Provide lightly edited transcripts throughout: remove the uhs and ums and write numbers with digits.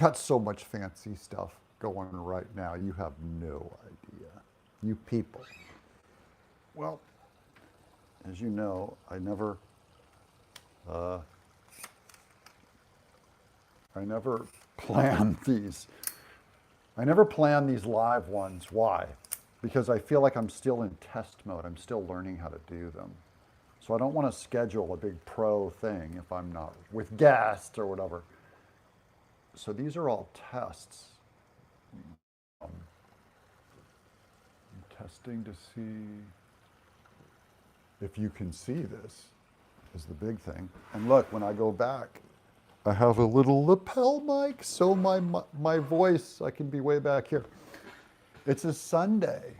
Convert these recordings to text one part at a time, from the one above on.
got so much fancy stuff going right now. You have no idea. You people. Well, as you know, uh, I never plan these. I never plan these live ones. Why? Because I feel like I'm still in test mode. I'm still learning how to do them. So I don't want to schedule a big pro thing if I'm not with guests or whatever. So these are all tests. I'm testing to see if you can see this is the big thing. And look, when I go back, I have a little lapel mic, so my voice, I can be way back here. It's a Sunday.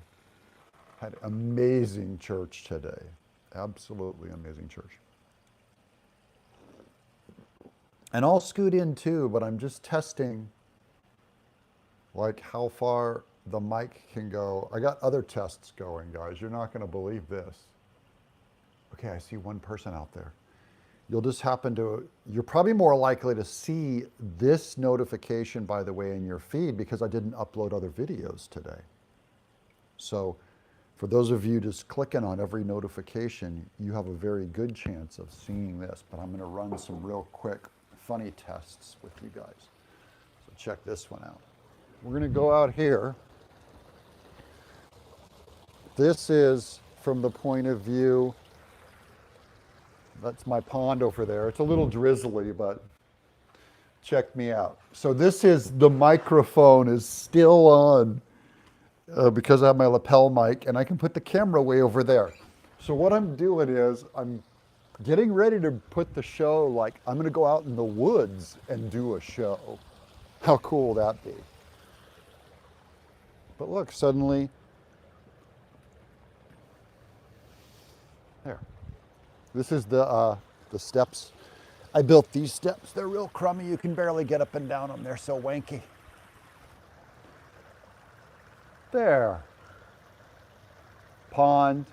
Had amazing church today. Absolutely amazing church. And I'll scoot in too, but I'm just testing like how far the mic can go. I got other tests going, guys. You're not going to believe this. Okay, I see one person out there. You'll just happen to, you're probably more likely to see this notification, by the way, in your feed because I didn't upload other videos today. So for those of you just clicking on every notification, you have a very good chance of seeing this, but I'm going to run some real quick funny tests with you guys. So check this one out. We're going to go out here. This is from the point of view, that's my pond over there. It's a little drizzly, but check me out. So this is, the microphone is still on because I have my lapel mic and I can put the camera way over there. So what I'm doing is I'm getting ready to put the show, like I'm gonna go out in the woods and do a show. How cool will that be? But look, suddenly, there. This is the steps. I built these steps. They're real crummy. You can barely get up and down them. They're so wanky. There. Pond,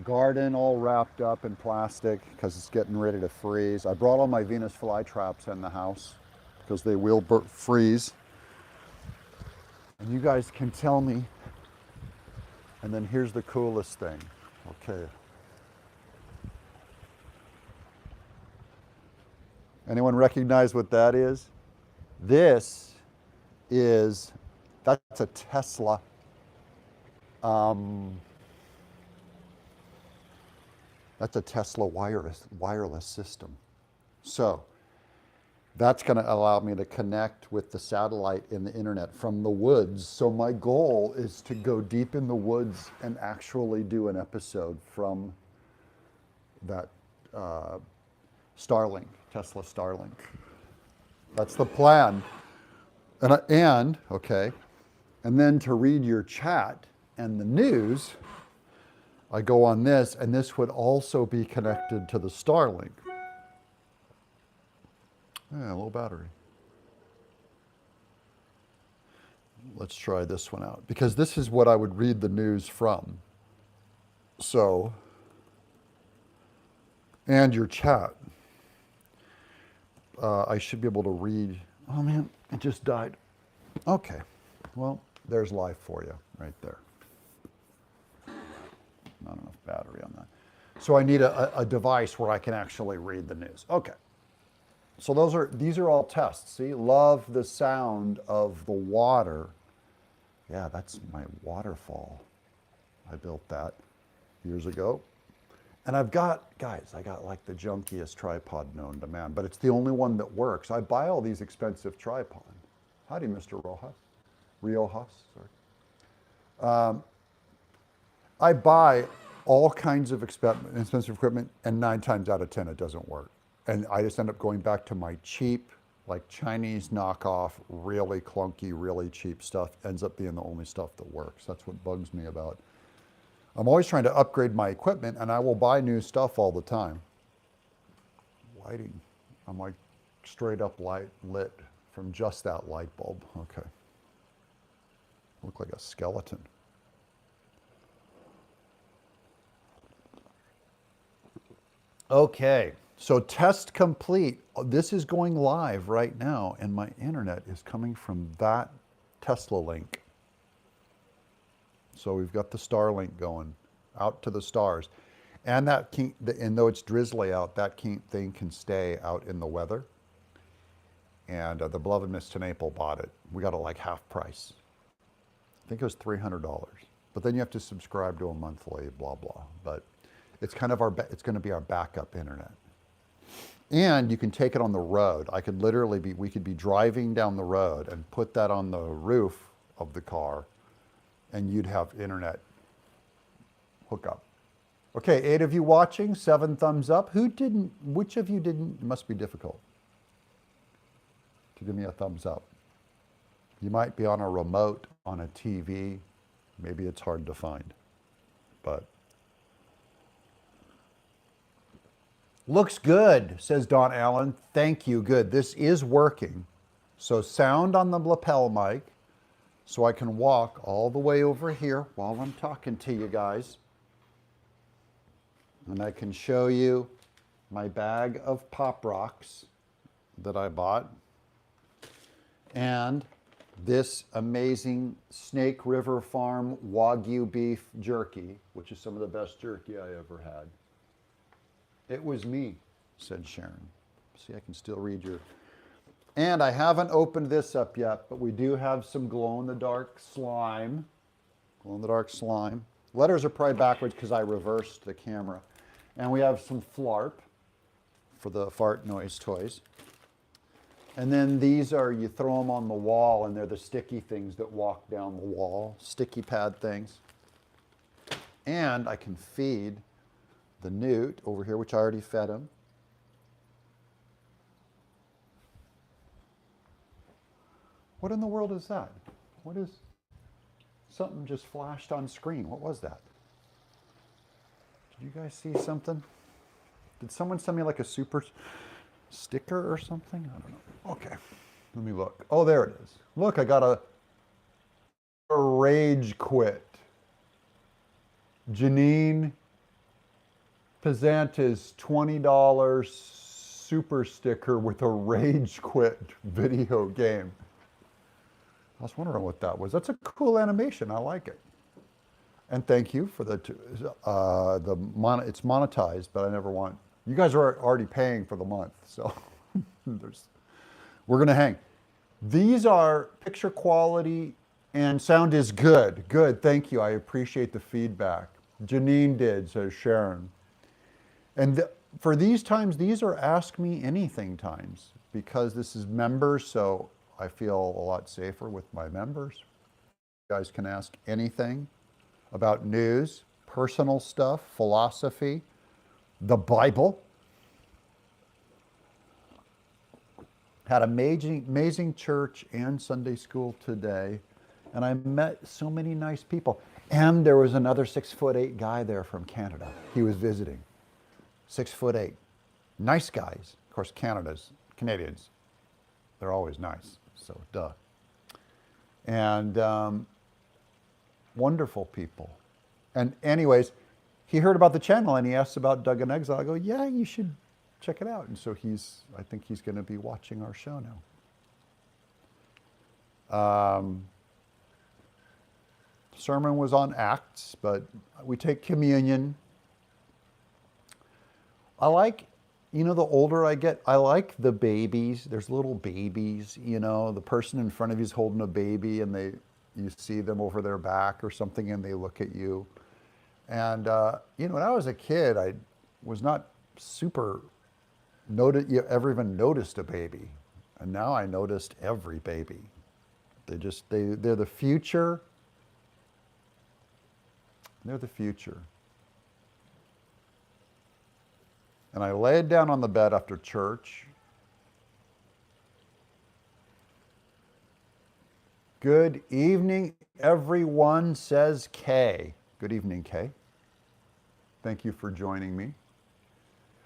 garden all wrapped up in plastic because it's getting ready to freeze. I brought all my Venus flytraps in the house because they will freeze. And you guys can tell me. And then here's the coolest thing. Okay. Anyone recognize what that is? This is, that's a Tesla. That's a Tesla wireless system. So that's going to allow me to connect with the satellite in the internet from the woods. So my goal is to go deep in the woods and actually do an episode from that Starlink, Tesla Starlink. That's the plan. And then to read your chat and the news, I go on this, and this would also be connected to the Starlink. Yeah, low battery. Let's try this one out, because this is what I would read the news from. So, and your chat. I should be able to read. Oh man, it just died. Okay, well, there's life for you right there. Not enough battery on that. So I need a device where I can actually read the news. Okay. So these are all tests. See, love the sound of the water. Yeah, that's my waterfall. I built that years ago. And I got like the junkiest tripod known to man, but it's the only one that works. I buy all these expensive tripods. Howdy, Mr. Riojas, sorry. I buy all kinds of expensive equipment, and 9 times out of 10 it doesn't work. And I just end up going back to my cheap, like Chinese knockoff, really clunky, really cheap stuff. Ends up being the only stuff that works. That's what bugs me about. I'm always trying to upgrade my equipment, and I will buy new stuff all the time. Lighting. I'm like straight up lit from just that light bulb. Okay. Look like a skeleton. Okay, So test complete. This is going live right now, and my internet is coming from that Tesla link. So we've got the Starlink going out to the stars. And and though it's drizzly out, that thing can stay out in the weather. And the beloved Miss Tenaple bought it. We got it like half price. I think it was $300. But then you have to subscribe to a monthly, blah, blah. But it's kind of it's going to be our backup internet. And you can take it on the road. We could be driving down the road and put that on the roof of the car, and you'd have internet hookup. Okay, 8 of you watching, 7 thumbs up. Which of you didn't? It must be difficult to give me a thumbs up. You might be on a remote, on a TV. Maybe it's hard to find, but looks good, says Don Allen. Thank you, good. This is working. So sound on the lapel mic, so I can walk all the way over here while I'm talking to you guys. And I can show you my bag of Pop Rocks that I bought. And this amazing Snake River Farm Wagyu beef jerky, which is some of the best jerky I ever had. It was me, said Sharon. See, I can still read your... And I haven't opened this up yet, but we do have some glow-in-the-dark slime. Glow-in-the-dark slime. Letters are probably backwards because I reversed the camera. And we have some Flarp for the fart noise toys. And then these are, you throw them on the wall, and they're the sticky things that walk down the wall, sticky pad things. And I can feed the newt over here, which I already fed him. What in the world is that? What is, something just flashed on screen. What was that? Did you guys see something? Did someone send me like a super sticker or something? I don't know. Okay, let me look. Oh, there it is. Look, I got a rage quit. Janine Pazanta's $20 super sticker with a rage quit video game. I was wondering what that was. That's a cool animation. I like it. And thank you for it's monetized, but I never want. You guys are already paying for the month, so we're gonna hang. These are picture quality and sound is good. Good, thank you. I appreciate the feedback. Janine did, says Sharon. And for these times, these are Ask Me Anything times because this is members, so I feel a lot safer with my members. You guys can ask anything about news, personal stuff, philosophy, the Bible. Had amazing church and Sunday school today, and I met so many nice people. And there was another 6'8" guy there from Canada. He was visiting. 6'8". Nice guys. Of course, Canadians, they're always nice, so duh. And wonderful people. And anyways, he heard about the channel and he asked about Doug in Exile. I go, yeah, you should check it out. And so I think he's going to be watching our show now. Sermon was on Acts, but we take communion. I like, the older I get, I like the babies. There's little babies, the person in front of you is holding a baby and you see them over their back or something and they look at you. And, when I was a kid, I was not super ever even noticed a baby. And now I noticed every baby. They're the future. They're the future. And I laid down on the bed after church. Good evening, everyone, says Kay. Good evening, Kay. Thank you for joining me.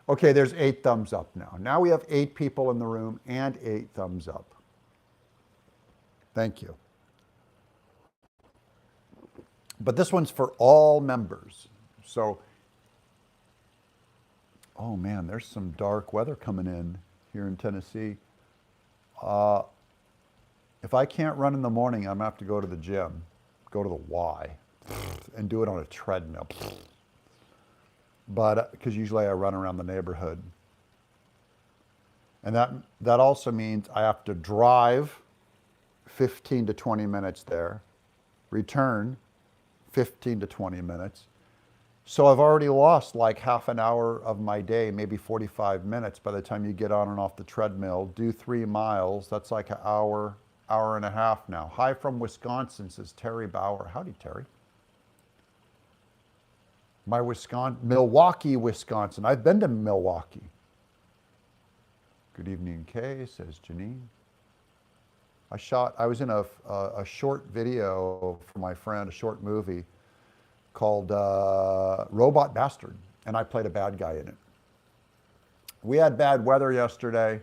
Okay, there's 8 thumbs up now. Now we have 8 people in the room and 8 thumbs up. Thank you. But this one's for all members. So Oh man, there's some dark weather coming in here in Tennessee. Uh, if I can't run in the morning, I'm gonna have to go to the gym, go to the Y, and do it on a treadmill. But because usually I run around the neighborhood, and that also means I have to drive 15 to 20 minutes there, return 15 to 20 minutes. So I've already lost like half an hour of my day, maybe 45 minutes by the time you get on and off the treadmill, do 3 miles. That's like an hour, hour and a half now. Hi from Wisconsin, says Terry Bauer. Howdy, Terry. Milwaukee, Wisconsin. I've been to Milwaukee. Good evening, Kay, says Janine. I was in a short video for my friend, a short movie called Robot Bastard, and I played a bad guy in it. We had bad weather yesterday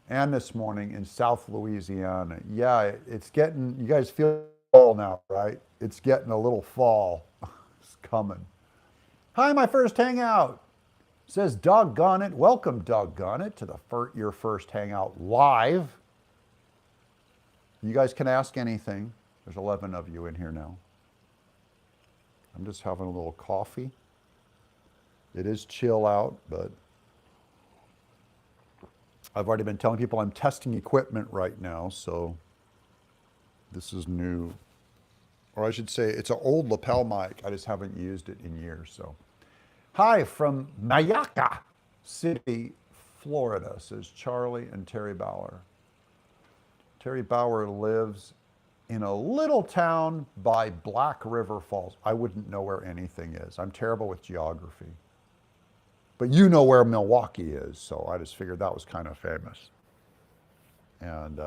and this morning in South Louisiana. Yeah, it's getting, you guys feel fall now, right? It's getting a little fall. It's coming. Hi, my first hangout. Says doggone it. Welcome, doggone it, to your first hangout live. You guys can ask anything. There's 11 of you in here now. I'm just having a little coffee. It is chill out, but I've already been telling people I'm testing equipment right now, so this is new. Or I should say, it's an old lapel mic. I just haven't used it in years, so. Hi from Mayaca City, Florida, says Charlie and Terry Bauer. Terry Bauer lives in a little town by Black River Falls. I wouldn't know where anything is. I'm terrible with geography. But you know where Milwaukee is, so I just figured that was kind of famous. And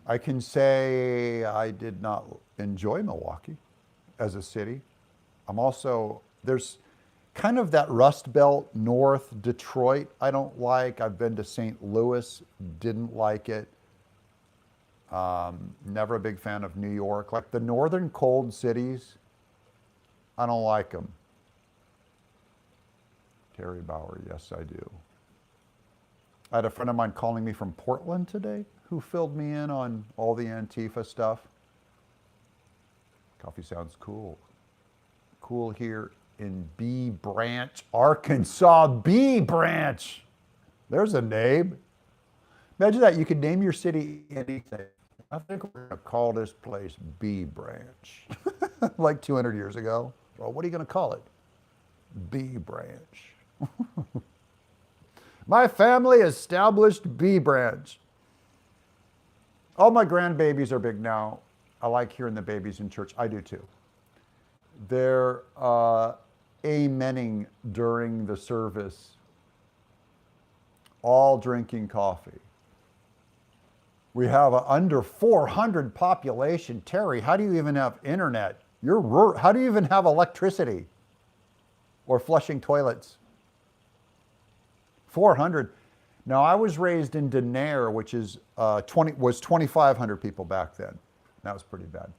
I can say I did not enjoy Milwaukee as a city. There's kind of that Rust Belt North Detroit I don't like. I've been to St. Louis, didn't like it. Never a big fan of New York. Like the northern cold cities, I don't like them. Terry Bauer, yes I do. I had a friend of mine calling me from Portland today who filled me in on all the Antifa stuff. Coffee sounds cool. Cool here in Bee Branch, Arkansas. Bee Branch. There's a name. Imagine that. You could name your city anything. I think we're going to call this place Bee Branch. Like 200 years ago. Well, what are you going to call it? Bee Branch. My family established Bee Branch. All my grandbabies are big now. I like hearing the babies in church. I do too. They're amening during the service, all drinking coffee. We have an under 400 population. Terry, how do you even have internet? How do you even have electricity or flushing toilets? 400. Now, I was raised in Denair, which is 2,500 people back then. That was pretty bad.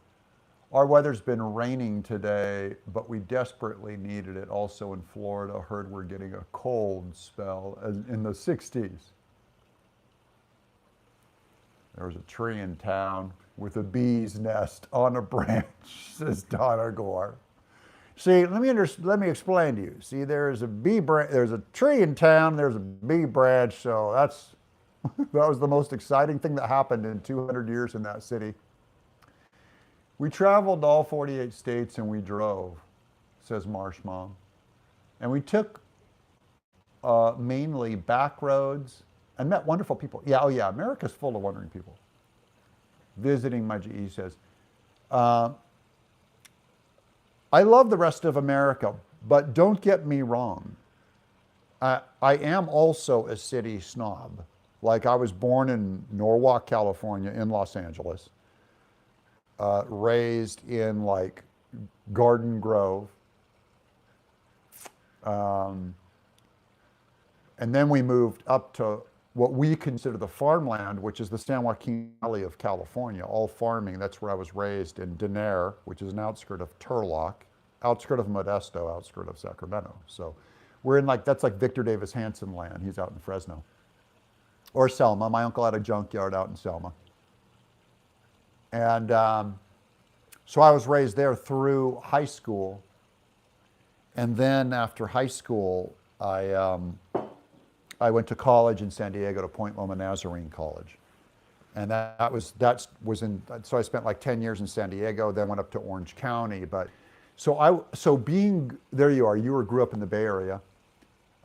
Our weather's been raining today, but we desperately needed it. Also in Florida, I heard we're getting a cold spell in the 60s. There was a tree in town with a bee's nest on a branch, says Donna Gore. See, let me explain to you. See, there's a tree in town, there's a bee branch, so that was the most exciting thing that happened in 200 years in that city. We traveled all 48 states and we drove, says Marsh Mom. And we took mainly back roads and met wonderful people. Yeah, oh yeah, America's full of wonderful people. Visiting my GE says, I love the rest of America, but don't get me wrong. I am also a city snob. Like I was born in Norwalk, California, in Los Angeles. Raised in like Garden Grove. And then we moved up to what we consider the farmland, which is the San Joaquin Valley of California, all farming. That's where I was raised in Denair, which is an outskirt of Turlock. outskirt of Modesto, outskirt of Sacramento. So we're in like, that's like Victor Davis Hanson land. He's out in Fresno. Or Selma. My uncle had a junkyard out in Selma. And so I was raised there through high school. And then after high school, I went to college in San Diego to Point Loma Nazarene College. And that was in, so I spent like 10 years in San Diego, then went up to Orange County. But so being, there you are, grew up in the Bay Area.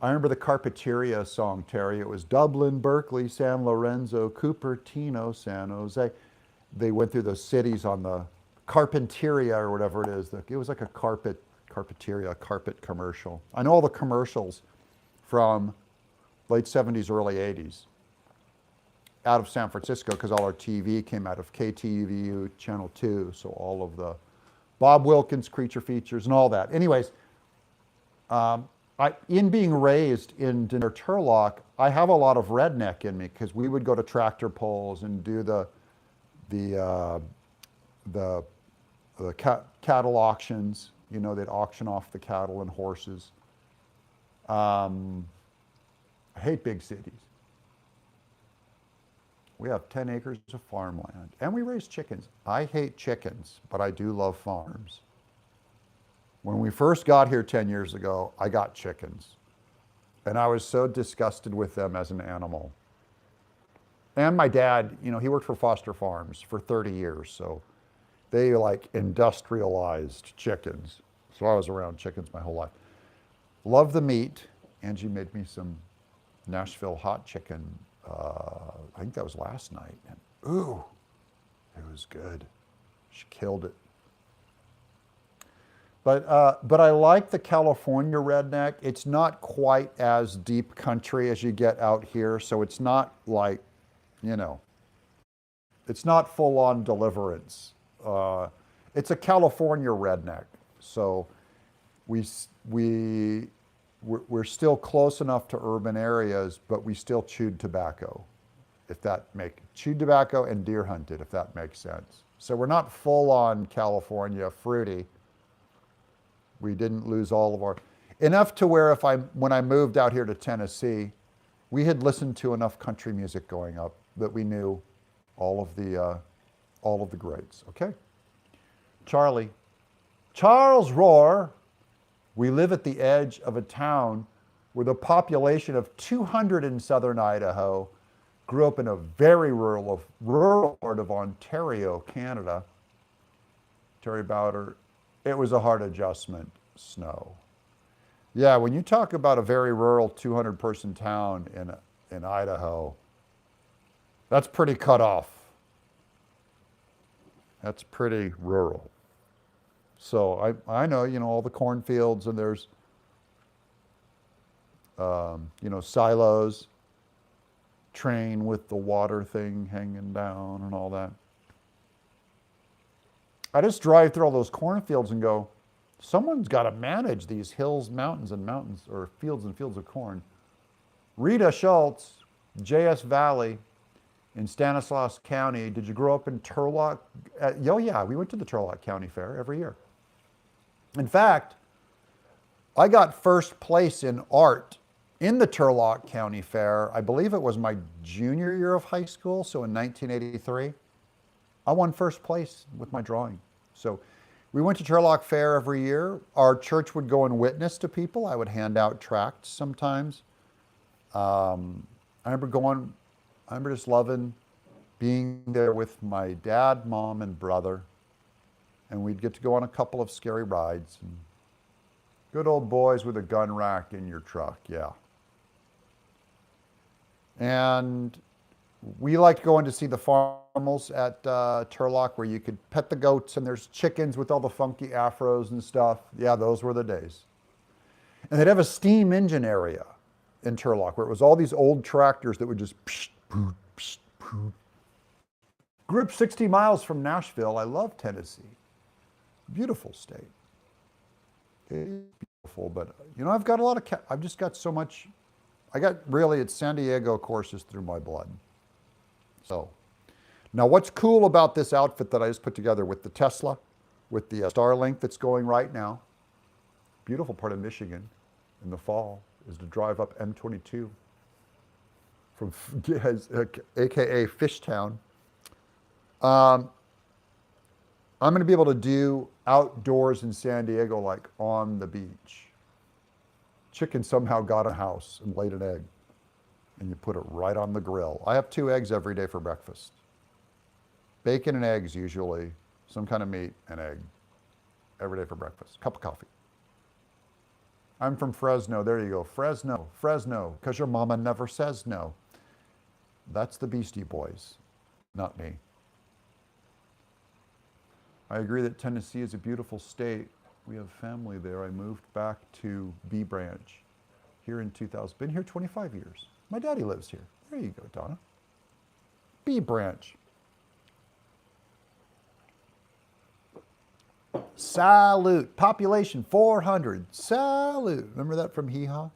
I remember the Carpeteria song, Terry. It was Dublin, Berkeley, San Lorenzo, Cupertino, San Jose. They went through those cities on the Carpinteria or whatever it is. It was like a Carpeteria, carpet commercial. I know all the commercials from late 70s, early 80s out of San Francisco because all our TV came out of KTVU Channel 2. So all of the Bob Wilkins creature features and all that. Anyways, in being raised in near Turlock, I have a lot of redneck in me because we would go to tractor pulls and do the cattle auctions. You know, they'd auction off the cattle and horses. I hate big cities. We have 10 acres of farmland and we raise chickens. I hate chickens, but I do love farms. When we first got here 10 years ago, I got chickens. And I was so disgusted with them as an animal. And my dad, you know, he worked for Foster Farms for 30 years. So they like industrialized chickens. So I was around chickens my whole life. Love the meat. Angie made me some Nashville hot chicken. I think that was last night. And ooh, it was good. She killed it. But I like the California redneck. It's not quite as deep country as you get out here. So it's not like, you know, it's not full on Deliverance. It's a California redneck. So we're still close enough to urban areas, but we still chewed tobacco, chewed tobacco and deer hunted, if that makes sense. So we're not full on California fruity. We didn't lose all of our, enough to where when I moved out here to Tennessee, we had listened to enough country music growing up that we knew all of the greats. Okay. Charles Rohr. We live at the edge of a town with a population of 200 in southern Idaho. Grew up in a very rural part of Ontario, Canada. Terry Bowder. It was a hard adjustment, snow. Yeah, when you talk about a very rural 200-person town in Idaho, that's pretty cut off. That's pretty rural. So I know, you know, all the cornfields and there's, you know, silos, train with the water thing hanging down and all that. I just drive through all those cornfields and go, someone's got to manage these hills, mountains, or fields and fields of corn. Rita Schultz, J.S. Valley in Stanislaus County. Did you grow up in Turlock? Oh yeah, we went to the Turlock County Fair every year. In fact, I got first place in art in the Turlock County Fair. I believe it was my junior year of high school, so in 1983. I won first place with my drawing. So we went to Turlock Fair every year. Our church would go and witness to people. I would hand out tracts sometimes. I remember just loving being there with my dad, mom, and brother. And we'd get to go on a couple of scary rides. And good old boys with a gun rack in your truck, yeah. And we liked going to see the farmers at Turlock where you could pet the goats and there's chickens with all the funky afros and stuff. Yeah, those were the days. And they'd have a steam engine area in Turlock where it was all these old tractors that would just psh, poo, psh, poo. Grew up 60 miles from Nashville. I love Tennessee. Beautiful state. It's beautiful, but you know, I've just got so much, it's San Diego courses through my blood. So, now what's cool about this outfit that I just put together with the Tesla, with the Starlink that's going right now, beautiful part of Michigan in the fall is to drive up M22 from AKA Fishtown. I'm going to be able to do outdoors in San Diego, like on the beach. Chicken somehow got a house and laid an egg, and you put it right on the grill. I have 2 eggs every day for breakfast. Bacon and eggs usually, some kind of meat and egg every day for breakfast. Cup of coffee. I'm from Fresno. There you go. Fresno, Fresno, because your mama never says no. That's the Beastie Boys, not me. I agree that Tennessee is a beautiful state. We have family there. I moved back to B Branch here in 2000. Been here 25 years. My daddy lives here. There you go, Donna. B Branch. Salute. Population 400. Salute. Remember that from Hee Haw?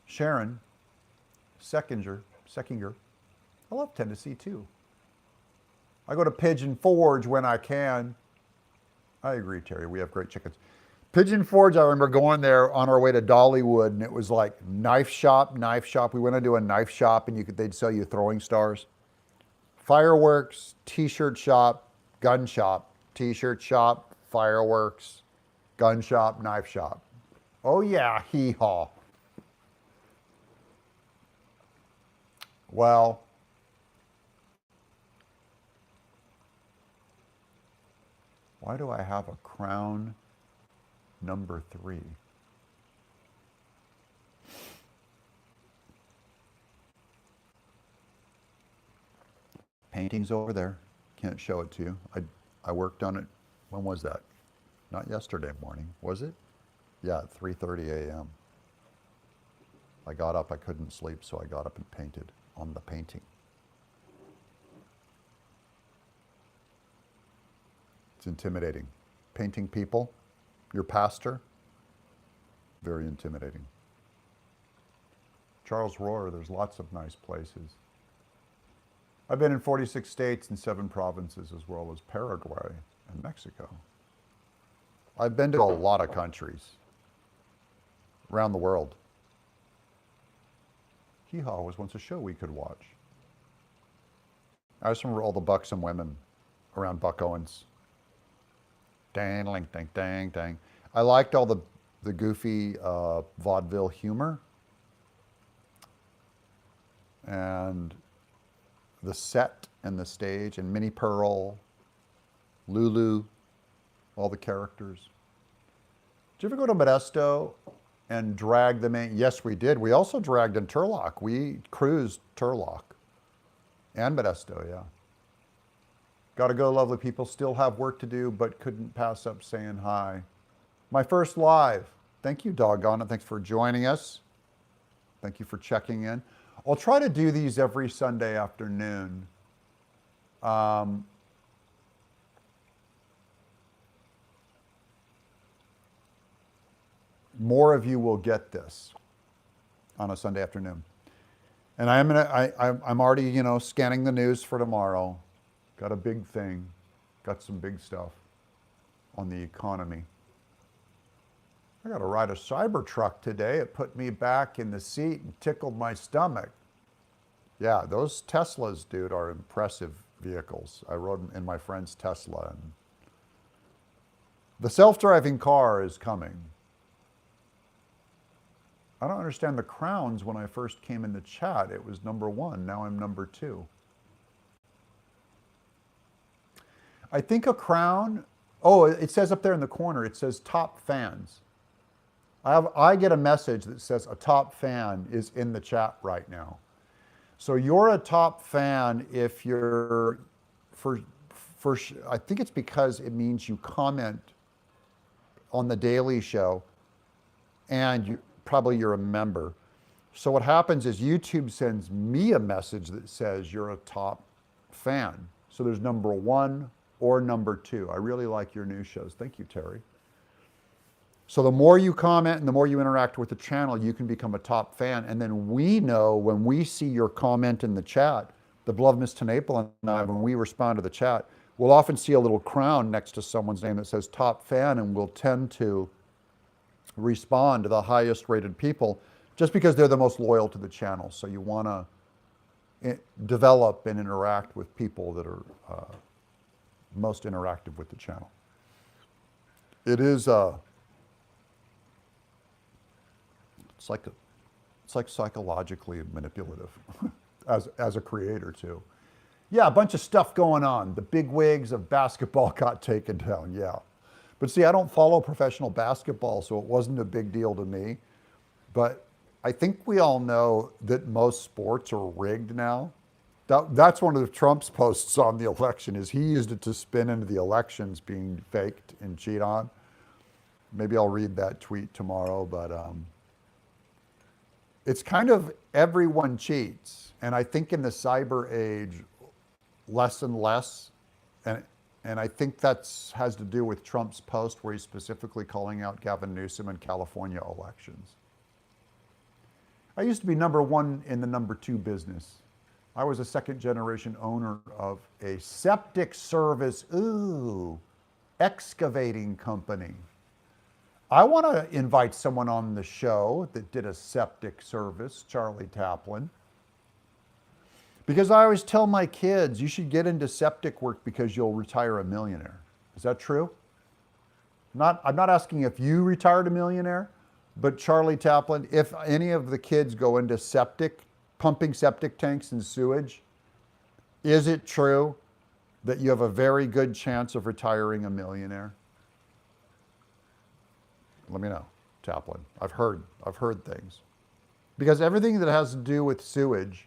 Sharon. Seckinger. I love Tennessee too. I go to Pigeon Forge when I can. I agree, Terry. We have great chickens. Pigeon Forge, I remember going there on our way to Dollywood, and it was like knife shop. We went into a knife shop, and they'd sell you throwing stars. Fireworks, t-shirt shop, gun shop. T-shirt shop, fireworks, gun shop, knife shop. Oh yeah, hee-haw. Well, why do I have a crown number 3? Painting's over there. Can't show it to you. I worked on it. When was that? Not yesterday morning, was it? Yeah, at 3:30 a.m. I got up. I couldn't sleep, so I got up and painted on the painting. It's intimidating. Painting people, your pastor, very intimidating. Charles Rohr, there's lots of nice places. I've been in 46 states and 7 provinces, as well as Paraguay and Mexico. I've been to a lot of countries around the world. Hee Haw was once a show we could watch. I just remember all the buxom women around Buck Owens. Dang, dang, dang, dang, dang. I liked all the goofy vaudeville humor. And the set and the stage, and Minnie Pearl, Lulu, all the characters. Did you ever go to Modesto and drag them in? Yes, we did. We also dragged in Turlock. We cruised Turlock and Modesto, yeah. Got to go, lovely people. Still have work to do, but couldn't pass up saying hi. My first live. Thank you, doggone it. Thanks for joining us. Thank you for checking in. I'll try to do these every Sunday afternoon. More of you will get this on a Sunday afternoon. And I'm already, scanning the news for tomorrow. Got a big thing. Got some big stuff on the economy. I got to ride a Cybertruck today. It put me back in the seat and tickled my stomach. Yeah, those Teslas, dude, are impressive vehicles. I rode in my friend's Tesla. And the self-driving car is coming. I don't understand the crowns. When I first came in the chat, it was number 1. Now I'm number 2. I think a crown, it says up there in the corner, it says top fans. I get a message that says a top fan is in the chat right now. So you're a top fan if you're, I think it's because it means you comment on the Daily Show and you're a member. So what happens is YouTube sends me a message that says you're a top fan. So there's number 1 or number 2. I really like your news shows. Thank you, Terry. So the more you comment and the more you interact with the channel, you can become a top fan. And then we know when we see your comment in the chat, the beloved Miss Tenaple and I, when we respond to the chat, we'll often see a little crown next to someone's name that says top fan, and we'll tend to respond to the highest rated people just because they're the most loyal to the channel. So you want to develop and interact with people that are most interactive with the channel. It is it's like psychologically manipulative as a creator too. Yeah, a bunch of stuff going on. The big wigs of basketball got taken down. Yeah. But see, I don't follow professional basketball, so it wasn't a big deal to me. But I think we all know that most sports are rigged now. That's one of Trump's posts on the election, is he used it to spin into the elections being faked and cheat on. Maybe I'll read that tweet tomorrow, but it's kind of everyone cheats. And I think in the cyber age, less and less. And I think that has to do with Trump's post where he's specifically calling out Gavin Newsom in California elections. I used to be number one in the number two business. I was a second generation owner of a septic service, excavating company. I want to invite someone on the show that did a septic service, Charlie Taplin. Because I always tell my kids, you should get into septic work because you'll retire a millionaire. Is that true? I'm not asking if you retired a millionaire, but Charlie Taplin, if any of the kids go into septic, pumping septic tanks and sewage, is it true that you have a very good chance of retiring a millionaire? Let me know, Taplin. I've heard things. Because everything that has to do with sewage,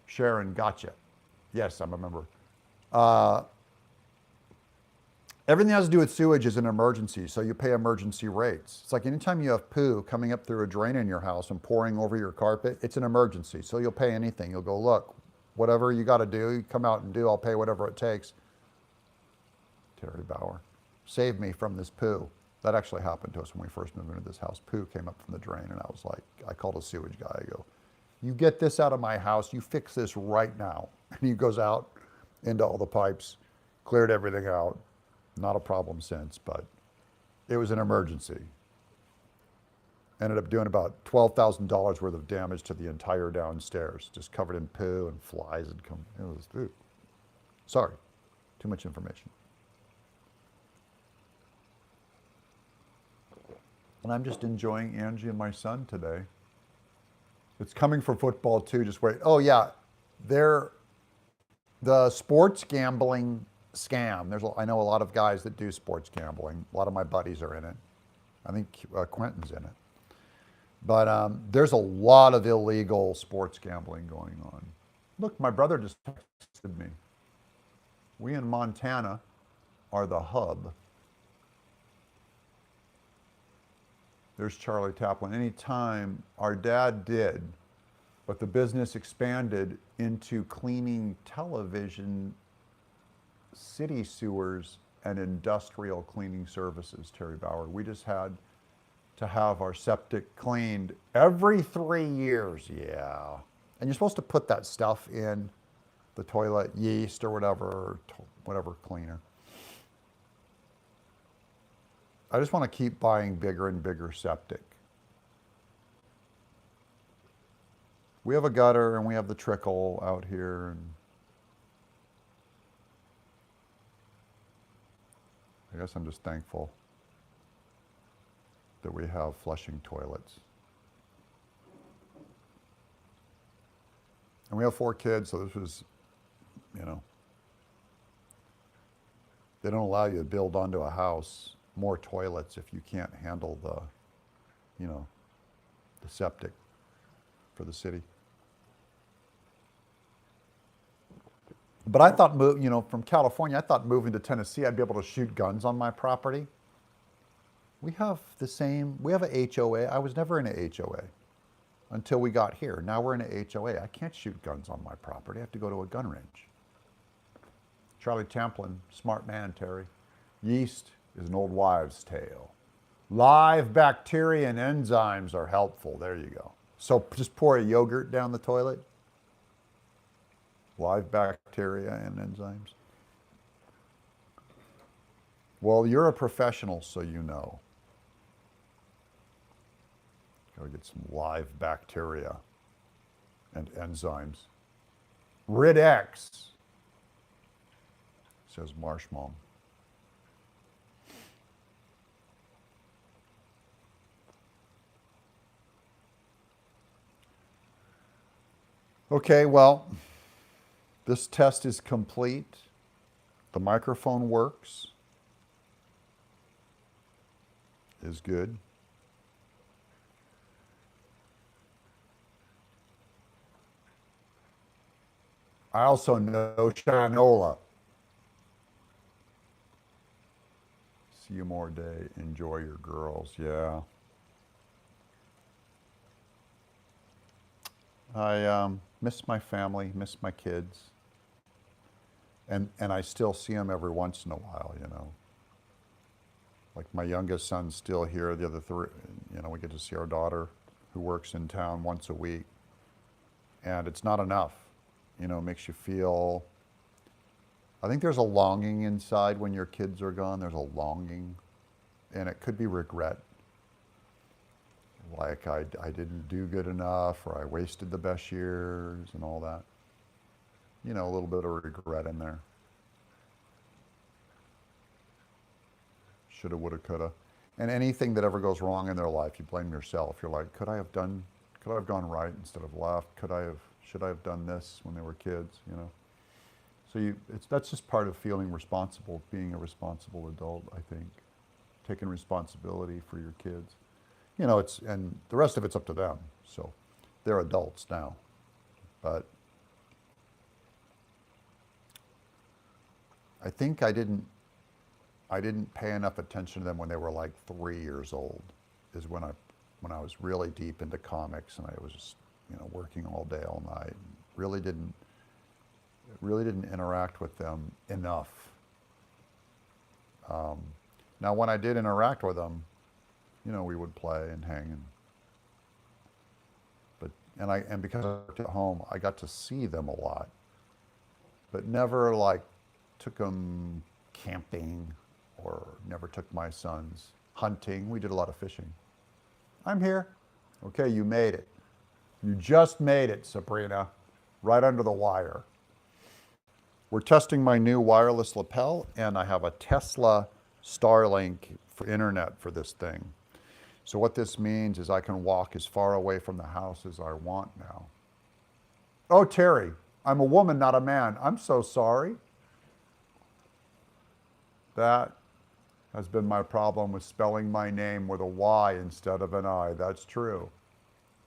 Sharon, gotcha. Yes, I'm a member. Everything that has to do with sewage is an emergency, so you pay emergency rates. It's like anytime you have poo coming up through a drain in your house and pouring over your carpet, it's an emergency, so you'll pay anything. You'll go, look, whatever you got to do, you come out and do, I'll pay whatever it takes. Terry Bauer, save me from this poo. That actually happened to us when we first moved into this house. Poo came up from the drain, and I was like, I called a sewage guy. I go, you get this out of my house, you fix this right now. And he goes out into all the pipes, cleared everything out. Not a problem since, but it was an emergency. Ended up doing about $12,000 worth of damage to the entire downstairs, just covered in poo and flies and come. It was, sorry, too much information. And I'm just enjoying Angie and my son today. It's coming for football too, just wait. Oh yeah, the sports gambling scam. I know a lot of guys that do sports gambling. A lot of my buddies are in it. I think Quentin's in it. But there's a lot of illegal sports gambling going on. Look, my brother just texted me. We in Montana are the hub. There's Charlie Taplin. Anytime our dad did, but the business expanded into cleaning television, city sewers, and industrial cleaning services, Terry Bauer. We just had to have our septic cleaned every 3 years, yeah. And you're supposed to put that stuff in the toilet, yeast or whatever cleaner. I just want to keep buying bigger and bigger septic. We have a gutter and we have the trickle out here. And I guess I'm just thankful that we have flushing toilets. And we have 4 kids, so this was, they don't allow you to build onto a house more toilets if you can't handle the septic for the city. But I thought, from California, I thought moving to Tennessee, I'd be able to shoot guns on my property. We have a HOA. I was never in a HOA until we got here. Now we're in a HOA. I can't shoot guns on my property. I have to go to a gun range. Charlie Taplin, smart man, Terry. Yeast is an old wives' tale. Live bacteria and enzymes are helpful. There you go. So just pour a yogurt down the toilet. Live bacteria and enzymes. Well, you're a professional, so you know. Gotta get some live bacteria and enzymes. RidX, says Marshmallow. Okay, well, this test is complete. The microphone works. Is good. I also know Shanola. See you more day. Enjoy your girls. Yeah. I miss my family, miss my kids. And I still see them every once in a while, you know. Like my youngest son's still here. The other three, you know, we get to see our daughter who works in town once a week. And it's not enough. You know, it makes you feel, I think there's a longing inside when your kids are gone. There's a longing. And it could be regret. Like I didn't do good enough, or I wasted the best years and all that. You know, a little bit of regret in there. Shoulda, woulda, coulda. And anything that ever goes wrong in their life, you blame yourself. You're like, could I have gone right instead of left? Should I have done this when they were kids, you know? So that's just part of feeling responsible, being a responsible adult, I think. Taking responsibility for your kids. You know, and the rest of it's up to them. So they're adults now. But I think I didn't pay enough attention to them when they were like 3 years old, is when I was really deep into comics, and I was just, you know, working all day, all night. Really didn't interact with them enough. Now, when I did interact with them, you know, we would play and hang, and because I worked at home, I got to see them a lot, but never like took them camping, or never took my sons hunting. We did a lot of fishing. I'm here. Okay, you made it. You just made it, Sabrina, right under the wire. We're testing my new wireless lapel, and I have a Tesla Starlink for internet for this thing. So what this means is I can walk as far away from the house as I want now. Oh, Terry, I'm a woman, not a man. I'm so sorry. That has been my problem with spelling my name with a Y instead of an I. That's true.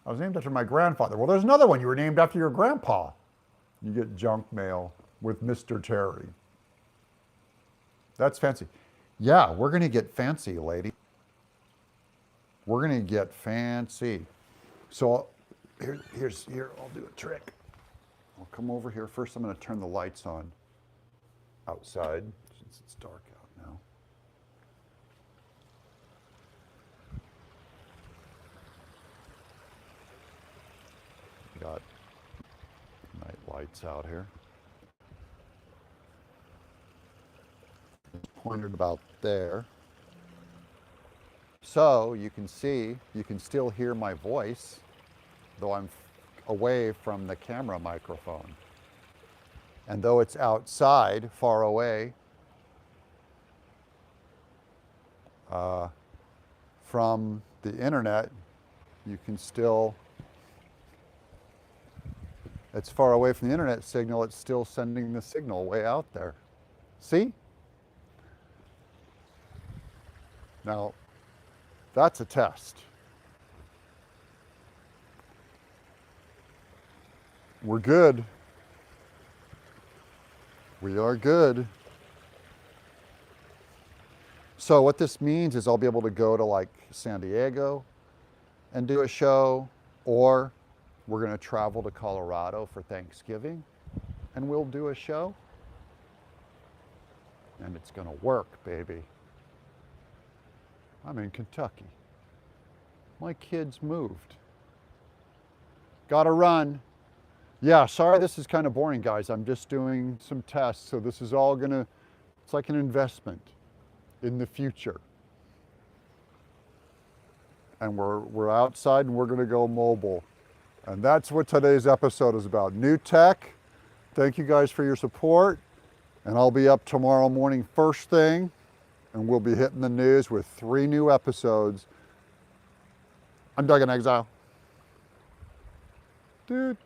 I was named after my grandfather. Well, there's another one. You were named after your grandpa. You get junk mail with Mr. Terry. That's fancy. Yeah, we're going to get fancy, lady. We're going to get fancy. So here, I'll do a trick. I'll come over here. First, I'm going to turn the lights on outside since it's dark out now. Got night lights out here. It's pointed about there. So you can see, you can still hear my voice, though I'm away from the camera microphone. And though it's outside, far away from the internet, you can still, it's far away from the internet signal, it's still sending the signal way out there. See? Now, that's a test. We're good. We are good. So what this means is I'll be able to go to like San Diego and do a show, or we're going to travel to Colorado for Thanksgiving and we'll do a show. And it's going to work, baby. I'm in Kentucky. My kids moved. Gotta run. Yeah, sorry this is kind of boring, guys. I'm just doing some tests, so this is all gonna, it's like an investment in the future. and we're outside and we're going to go mobile. And that's what today's episode is about. New tech. Thank you guys for your support. And I'll be up tomorrow morning first thing, and we'll be hitting the news with 3 new episodes. I'm Doug in Exile. Dude.